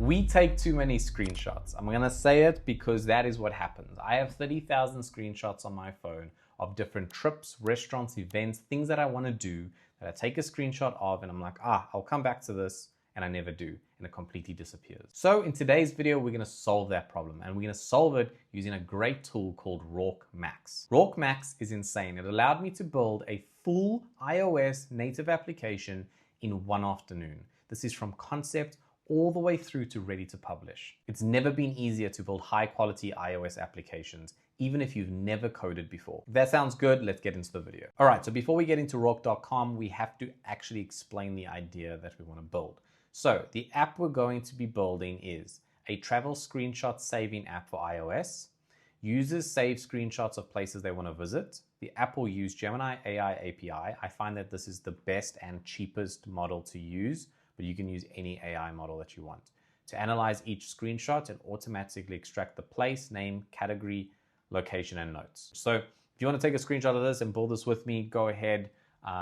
We take too many screenshots. I'm gonna say it because that is what happens. I have 30,000 screenshots on my phone of different trips, restaurants, events, things that I wanna do that I take a screenshot of and I'm like, I'll come back to this, and I never do, and it completely disappears. So in today's video, we're gonna solve that problem, and we're gonna solve it using a great tool called Rork Max. Rork Max is insane. It allowed me to build a full iOS native application in one afternoon. This is from concept all the way through to ready to publish. It's never been easier to build high quality iOS applications, even if you've never coded before. If that sounds good, let's get into the video. All right, so before we get into Rork.com, we have to actually explain the idea that we want to build. So the app we're going to be building is a travel screenshot saving app for iOS. Users save screenshots of places they want to visit. The app will use Gemini AI API. I find that this is the best and cheapest model to use, but you can use any AI model that you want to analyze each screenshot and automatically extract the place, name, category, location, and notes. So if you want to take a screenshot of this and build this with me, go ahead.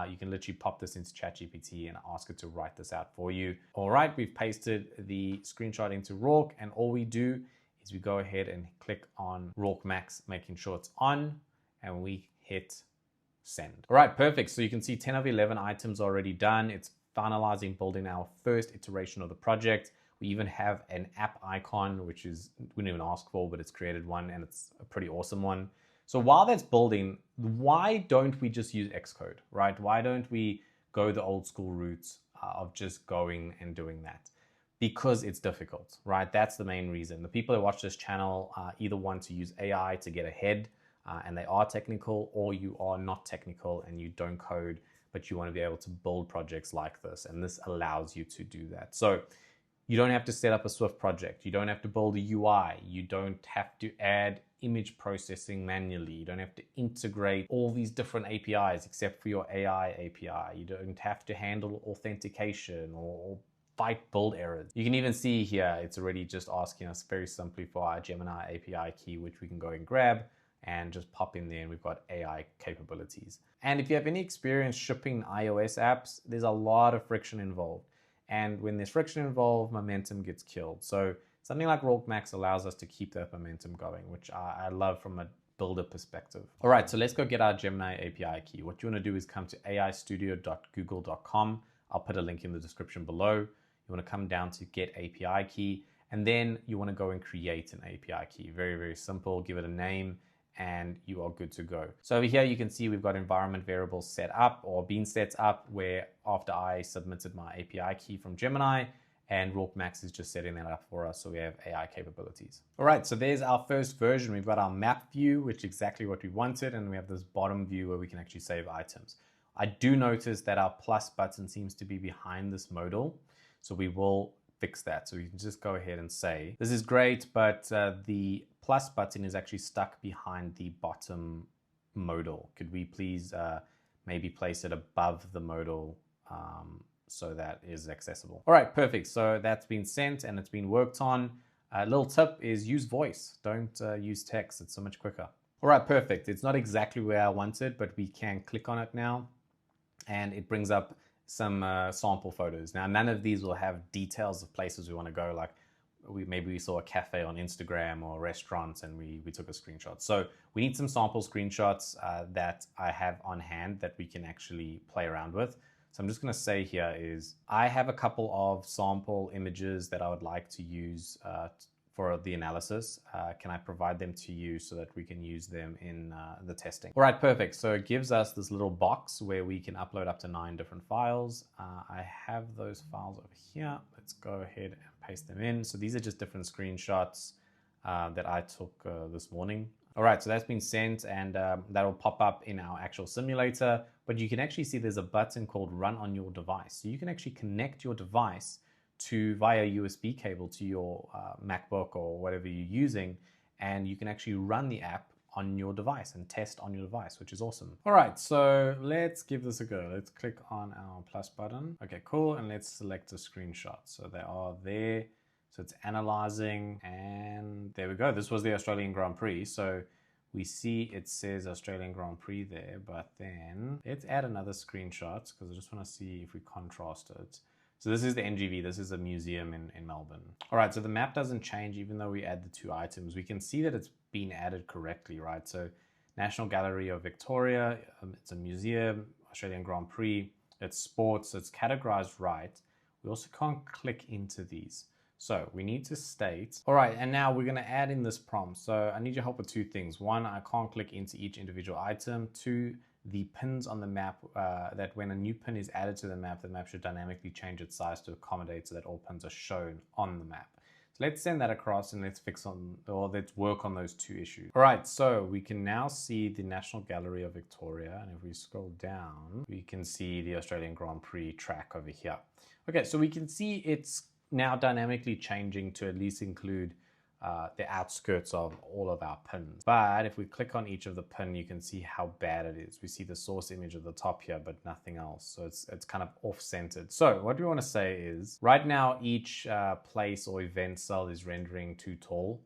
You can literally pop this into ChatGPT and ask it to write this out for you. All right, we've pasted the screenshot into Rork, and all we do is we go ahead and click on Rork Max, making sure it's on, and we hit send. All right, perfect. So you can see 10 of 11 items already done. It's finalizing building our first iteration of the project. We even have an app icon, which is, we didn't even ask for, but it's created one, and it's a pretty awesome one. So while that's building, why don't we just use Xcode, right? Why don't we go the old school route of just going and doing that? Because it's difficult, right? That's the main reason. The people that watch this channel either want to use AI to get ahead, and they are technical, or you are not technical and you don't code, but you want to be able to build projects like this, and this allows you to do that. So you don't have to set up a Swift project. You don't have to build a UI. You don't have to add image processing manually. You don't have to integrate all these different APIs except for your AI API. You don't have to handle authentication or fight build errors. You can even see here, it's already just asking us very simply for our Gemini API key, which we can go and grab and just pop in there, and we've got AI capabilities. And if you have any experience shipping iOS apps, there's a lot of friction involved. And when there's friction involved, momentum gets killed. So something like Rork Max allows us to keep that momentum going, which I love from a builder perspective. All right, so let's go get our Gemini API key. What you want to do is come to aistudio.google.com. I'll put a link in the description below. You want to come down to get API key, and then you want to go and create an API key. Very, very simple. Give it a name, and you are good to go. So over here, you can see we've got environment variables set up or been set up, where after I submitted my API key from Gemini, and Rork Max is just setting that up for us, so we have AI capabilities. All right, so there's our first version. We've got our map view, which is exactly what we wanted, and we have this bottom view where we can actually save items. I do notice that our plus button seems to be behind this modal, so we will fix that. So you can just go ahead and say, this is great, but the plus button is actually stuck behind the bottom modal. Could we please maybe place it above the modal so that is accessible? All right, perfect. So that's been sent and it's been worked on. A little tip is use voice. Don't use text. It's so much quicker. All right, perfect. It's not exactly where I wanted, but we can click on it now, and it brings up some sample photos. Now, none of these will have details of places we want to go, like maybe we saw a cafe on Instagram or a restaurant and we took a screenshot. So we need some sample screenshots that I have on hand that we can actually play around with. So I'm just going to say here is I have a couple of sample images that I would like to use for the analysis. Can I provide them to you so that we can use them in the testing? All right, perfect. So it gives us this little box where we can upload up to 9 different files. I have those files over here. Let's go ahead and paste them in. So these are just different screenshots that I took this morning. All right, so that's been sent, and that'll pop up in our actual simulator, but you can actually see there's a button called Run on Your Device. So you can actually connect your device via USB cable to your MacBook or whatever you're using, and you can actually run the app on your device and test on your device, which is awesome. All right, so let's give this a go. Let's click on our plus button. Okay, cool, and let's select a screenshot. So they are there. So it's analyzing, and there we go. This was the Australian Grand Prix. So we see it says Australian Grand Prix there, but then let's add another screenshot because I just want to see if we contrast it. So this is the NGV. This is a museum in Melbourne. All right, so the map doesn't change even though we add the 2 items. We can see that it's been added correctly, right? So National Gallery of Victoria, it's a museum, Australian Grand Prix, it's sports, so it's categorized right. We also can't click into these. So we need to state, all right, and now we're gonna add in this prompt. So I need your help with 2 things. 1, I can't click into each individual item. 2, the pins on the map, that when a new pin is added to the map should dynamically change its size to accommodate so that all pins are shown on the map. So let's send that across and let's work on those 2 issues. All right, so we can now see the National Gallery of Victoria. And if we scroll down, we can see the Australian Grand Prix track over here. Okay, so we can see it's now dynamically changing to at least include the outskirts of all of our pins. But if we click on each of the pin, you can see how bad it is. We see the source image at the top here, but nothing else. So it's kind of off-centered. So what we want to say is, right now each place or event cell is rendering too tall.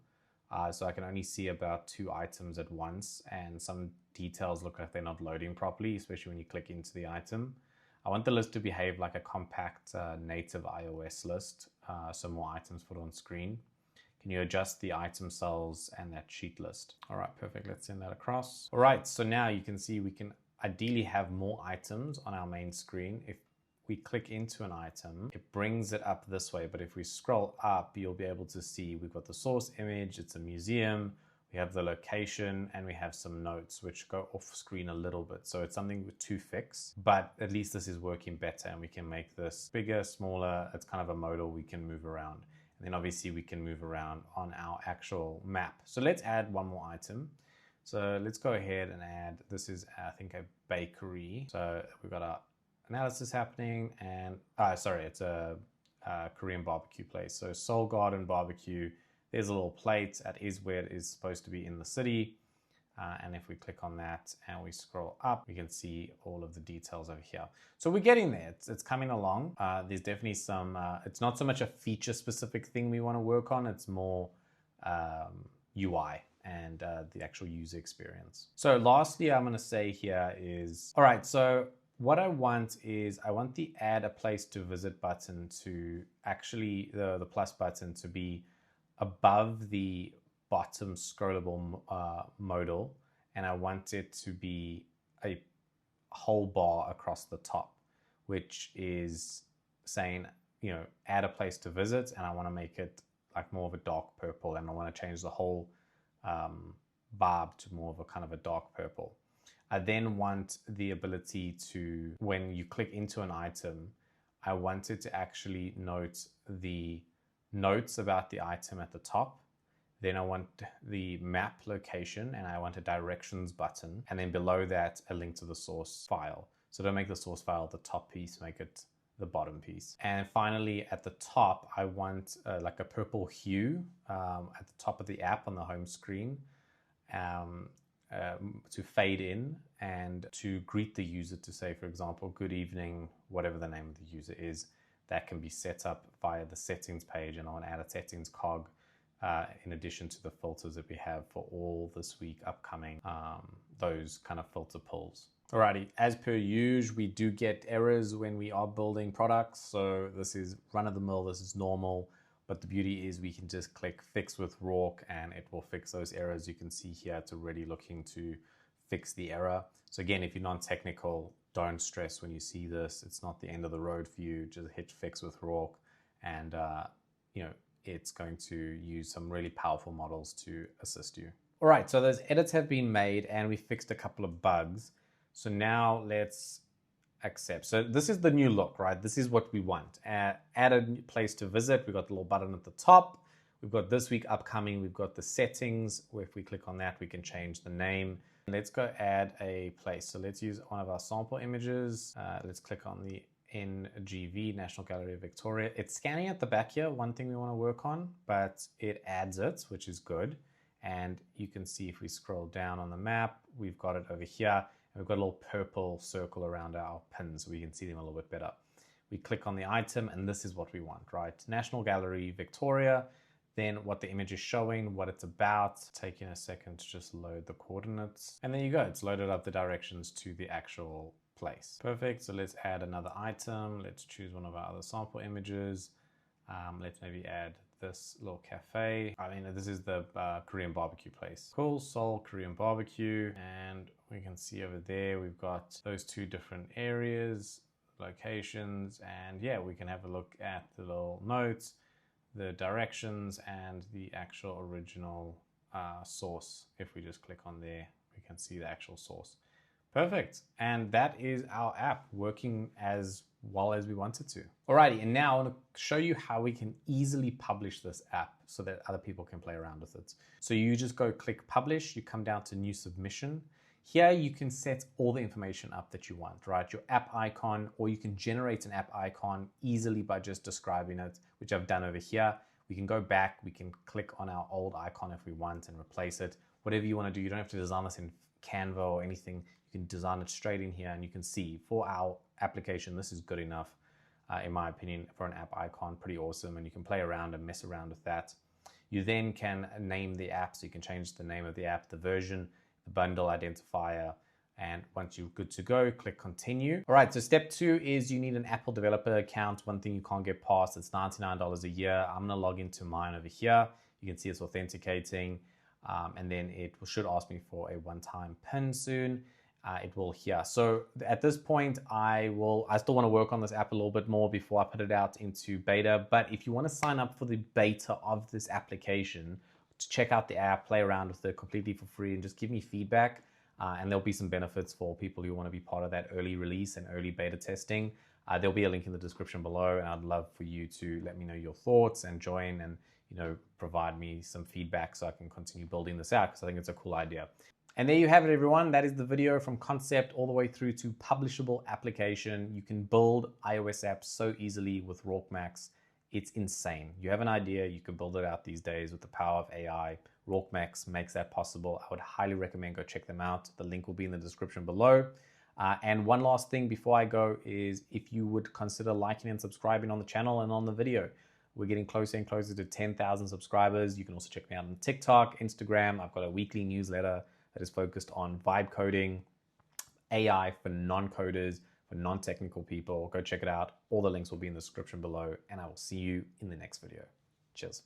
So I can only see about 2 items at once, and some details look like they're not loading properly, especially when you click into the item. I want the list to behave like a compact native iOS list, so more items put on screen. Can you adjust the item cells and that sheet list? All right, perfect. Let's send that across. All right, so now you can see we can ideally have more items on our main screen. If we click into an item, it brings it up this way. But if we scroll up, you'll be able to see we've got the source image, it's a museum, we have the location, and we have some notes which go off screen a little bit. So it's something to fix, but at least this is working better and we can make this bigger, smaller. It's kind of a modal we can move around. And then obviously we can move around on our actual map. So let's add 1 more item. So let's go ahead and add, this is I think a bakery. So we've got our analysis happening and, sorry, it's a Korean barbecue place. So Soul Garden Barbecue, there's a little plate. That is where it is supposed to be in the city. And if we click on that and we scroll up, we can see all of the details over here. So we're getting there. It's coming along. There's definitely some, it's not so much a feature specific thing we want to work on. It's more UI and the actual user experience. So lastly, I'm going to say here is, all right, so what I want is I want the add a place to visit button to actually, the plus button to be above the bottom scrollable modal, and I want it to be a whole bar across the top, which is saying, you know, add a place to visit, and I want to make it like more of a dark purple, and I want to change the whole barb to more of a kind of a dark purple. I then want the ability to, when you click into an item, I want it to actually note the notes about the item at the top. Then I want the map location and I want a directions button. And then below that, a link to the source file. So don't make the source file the top piece, make it the bottom piece. And finally, at the top, I want like a purple hue at the top of the app on the home screen to fade in and to greet the user to say, for example, good evening, whatever the name of the user is. That can be set up via the settings page, and I want to add a settings cog in addition to the filters that we have for all this week upcoming, those kind of filter pulls. Alrighty, as per usual, we do get errors when we are building products. So this is run of the mill, this is normal, but the beauty is we can just click fix with Rork and it will fix those errors. You can see here it's already looking to fix the error. So again, if you're non-technical, don't stress when you see this. It's not the end of the road for you. Just hit fix with Rork and you know, it's going to use some really powerful models to assist you. All right, so those edits have been made and we fixed a couple of bugs. So now let's accept. So this is the new look, right? This is what we want. Add a place to visit. We've got the little button at the top. We've got this week upcoming. We've got the settings. If we click on that, we can change the name. Let's go add a place. So let's use one of our sample images. Let's click on the NGV, National Gallery of Victoria. It's scanning at the back here, one thing we want to work on, but it adds it, which is good. And you can see if we scroll down on the map, we've got it over here. And we've got a little purple circle around our pins so we can see them a little bit better. We click on the item and this is what we want, right? National Gallery, Victoria, then what the image is showing, what it's about. Taking a second to just load the coordinates. And there you go, it's loaded up the directions to the actual place. Perfect. So let's add another item. Let's choose one of our other sample images. Let's maybe add this little cafe. I mean, this is the Korean barbecue place. Cool, Seoul Korean barbecue. And we can see over there, we've got those two different areas, locations. And yeah, we can have a look at the little notes, the directions, and the actual original source. If we just click on there, we can see the actual source. Perfect. And that is our app working as well as we want it to. Alrighty, and now I want to show you how we can easily publish this app so that other people can play around with it. So you just go click publish, you come down to new submission. Here you can set all the information up that you want, right? Your app icon, or you can generate an app icon easily by just describing it, which I've done over here. We can go back, we can click on our old icon if we want and replace it. Whatever you want to do, you don't have to design this in Canva or anything. You can design it straight in here, and you can see for our application, this is good enough, in my opinion, for an app icon. Pretty awesome, and you can play around and mess around with that. You then can name the app, so you can change the name of the app, the version, the bundle identifier, and once you're good to go, click continue. All right, so step 2 is you need an Apple developer account. One thing you can't get past, it's $99 a year. I'm gonna log into mine over here. You can see it's authenticating, and then it should ask me for a one-time PIN soon. It will here. So at this point, I still want to work on this app a little bit more before I put it out into beta. But if you want to sign up for the beta of this application, to check out the app, play around with it completely for free, and just give me feedback. And there'll be some benefits for people who want to be part of that early release and early beta testing. There'll be a link in the description below, and I'd love for you to let me know your thoughts and join and provide me some feedback so I can continue building this out, because I think it's a cool idea. And there you have it, everyone. That is the video from concept all the way through to publishable application. You can build iOS apps so easily with Rork Max. It's insane. You have an idea, you can build it out these days with the power of AI. Rork Max makes that possible. I would highly recommend go check them out. The link will be in the description below. And one last thing before I go is if you would consider liking and subscribing on the channel and on the video. We're getting closer and closer to 10,000 subscribers. You can also check me out on TikTok, Instagram. I've got a weekly newsletter that is focused on vibe coding, AI for non-coders, for non-technical people. Go check it out. All the links will be in the description below, and I will see you in the next video. Cheers.